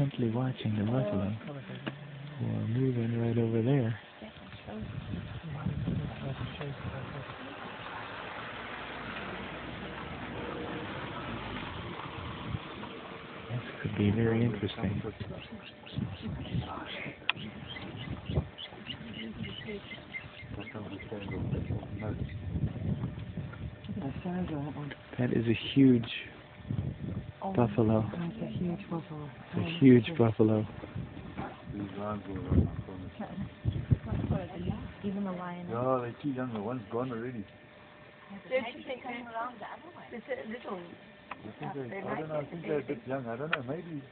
intently watching the buffalo who are moving right over there. This could be very interesting. That is a huge buffalo. That's a huge buffalo. It's a huge buffalo. Even the lion. Yeah, they're too young. The one's gone already. They're just coming around the other one. It's a little. I don't know. I think they're a bit young. I don't know. Maybe.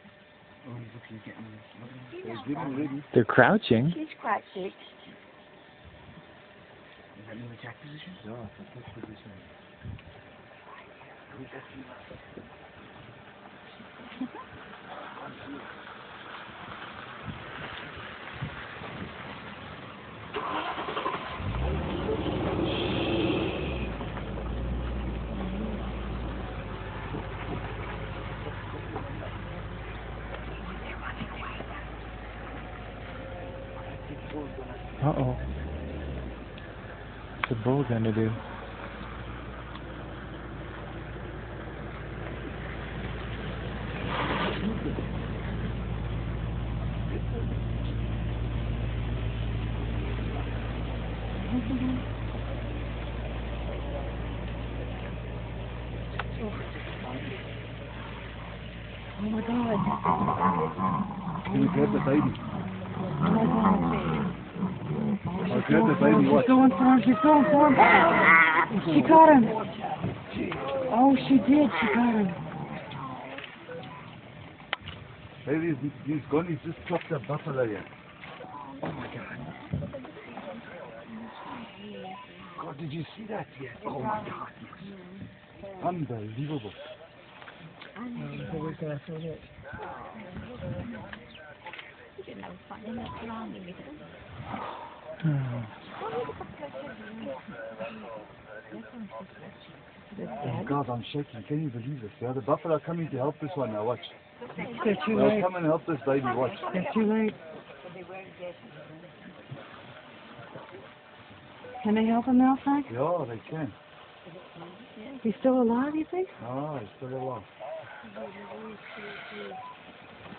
They're getting ready. They're crouching. She's crouching. Is that in the attack position? Yeah, it's a good position. Uh-oh. What's the bull gonna do? Oh my God. Can you grab the baby? Oh my God. I'll grab the baby. What? She's going for him. She's going for him. She got him. Oh, she did. She got him. Baby, he's gone. He's just chopped a buffalo here. Oh my God. God, did you see that yet? Oh my God. Unbelievable. Oh God, I'm shaking. Can you believe this? Yeah, the buffalo are coming to help this one now. Watch. They're too They'll late. come and help this baby. Watch. They're too late. Can they help him now, Frank? Yeah, they can. He's still alive, you think? Ah, he's still alive.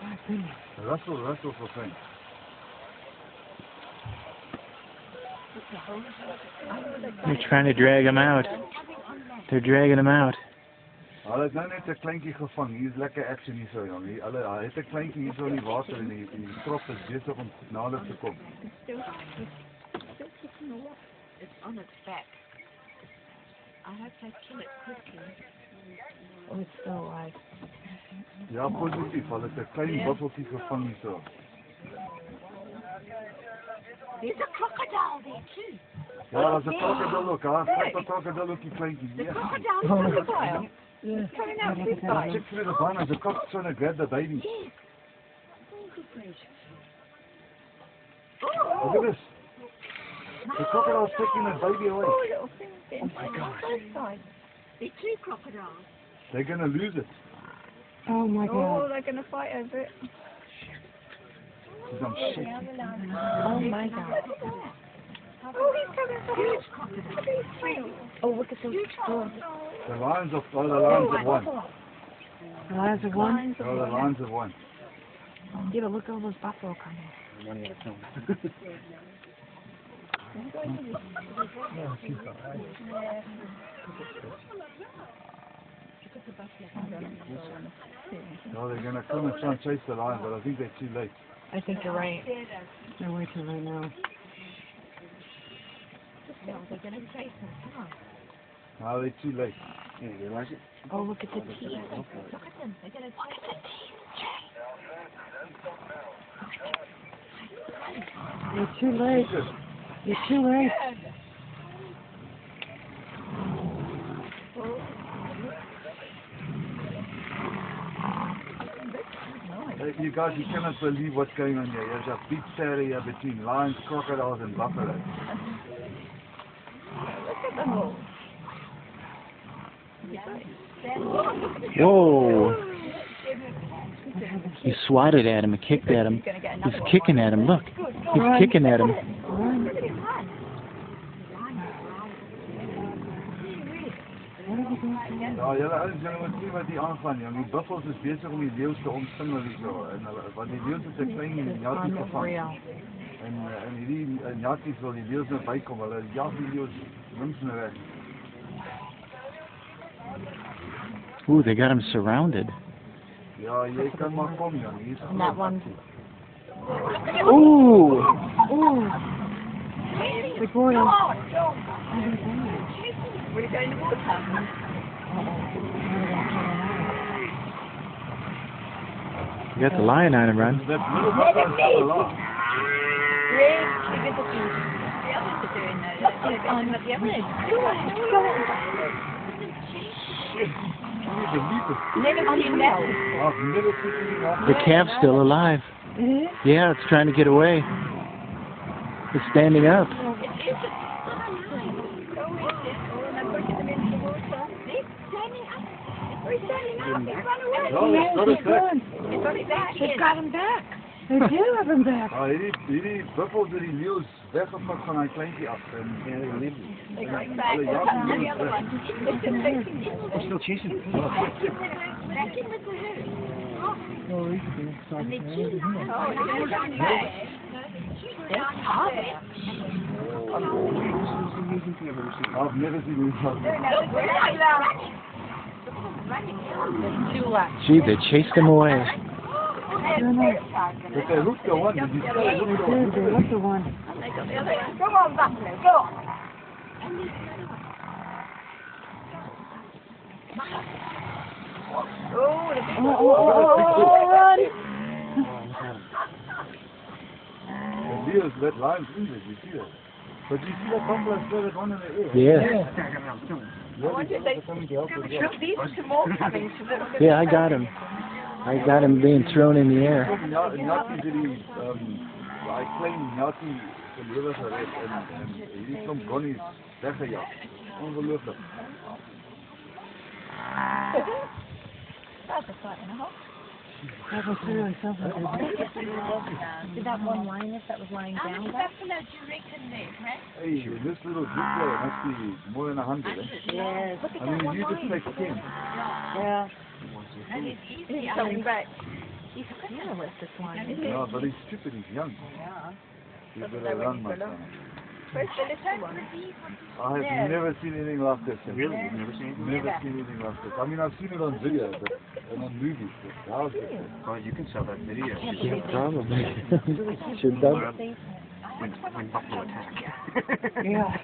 My goodness. Rustle for Frank. They're trying to drag him out. They're dragging him out. Hulle het nou net 'n kleintjie gevang. Hier is lekker action hier so, jong. Hulle het 'n kleintjie hier so in die water en die trop is besig om nader te kom. Still kicking the water. It's on its back. I hope they kill it quickly. Oh, it's still alive. Ja, positief. Hulle het 'n klein buffeltjie gevang hier so. There's a crocodile there too. Ja, daar's 'n krokodil ook. Kyk wat krokodil ook die kleintjie. The Ja. crocodile is crocodile. Yeah. It's coming out this Ja, side. check through the bananas. The cock's trying to grab the baby. Yes. Oh, good gracious. Look at this. The crocodile's taking the baby away. Oh, little thing. Oh my God. Both sides. There are two crocodiles. They're gonna lose it. Oh my God. Oh, they're going to fight over it. I'm shaking. Oh my God. Oh, he's coming for you. Oh, look at those doors. The lions have won. The lions have won. Oh, the lions have won. Yeah, look at all those buffalo coming. No, they're gonna come and try and chase the lions, but I think they're too late. I think you're right. They're way too late now. They're going to chase them. Come on. No, they're too late. Yeah, you realize it? Oh, look at the teeth. Look at them. They're going to chase them. You're too late. You're too late. You guys, you cannot believe what's going on here. There's a big battle here between lions, crocodiles, and buffalo. Whoa! He swatted at him and kicked at him. He's kicking at him. Look, he's kicking at him. Ja, julle moet sien wat die aangaan, jong. Die buffels is besig om die leeu's te omsingel hierso. En hulle, want die leeu's het 'n klein jattie gevang. En hierdie jatties wil die leeu's nou bykom. Hulle jag die leeu's links en regs. Ooh, they got him surrounded. Ja, jy kan maar kom, jong. Hier's that one. Ooh! Ooh. The boil. Will you go in the water? You got the lion on him, run. That little buffalo's still alive. Really? The others are doing that. I'm at the other end. Never seen that. I've never seen anything like The calf's still alive. Yeah, it's trying to get away. It's standing up. They've got him back. They do have him back. Hierdie buffels het die leeu's weggepak van hy kleintjie af en hulle leef. They got back. The other one. They're still chasing him. Back in with the hood. And they cheat. Oh, they're going back. They're tough. I've never seen anything like that. Gee, they chased him away. But they hooked the one. Did you see they hooked the one? They got the other one. Go on, Buffalo, go on. Oh, the big one. The leeu's let lions in it, you see that? But you see that buffalo still that one in the air? Yeah. I wonder if they took these some more coming to little bit. Yeah, I got him. I got him being thrown in the air. Jatties het die daai klein jattie se lewe gered en hierdie klomp gonnies weggejag. Ongelooflik. That's a fight and a half. That was really something. Did that one lioness that was lying down? How many buffalo do you reckon there, right? Hey, this little dickway must be more than 100. Yes. I mean, you just take 10. Yeah. And it's easy. He's coming back. He's fearless, this one. No, but he's stupid, he's young. Yeah. You better run, my son. Where's the little one? I have never seen anything like this. Really? You've never seen it? Never seen anything like this. I mean, I've seen it on video, but and on movies. But how's it? Well, you can sell that video. Yeah, probably. Should done. When buffalo attack. Yeah.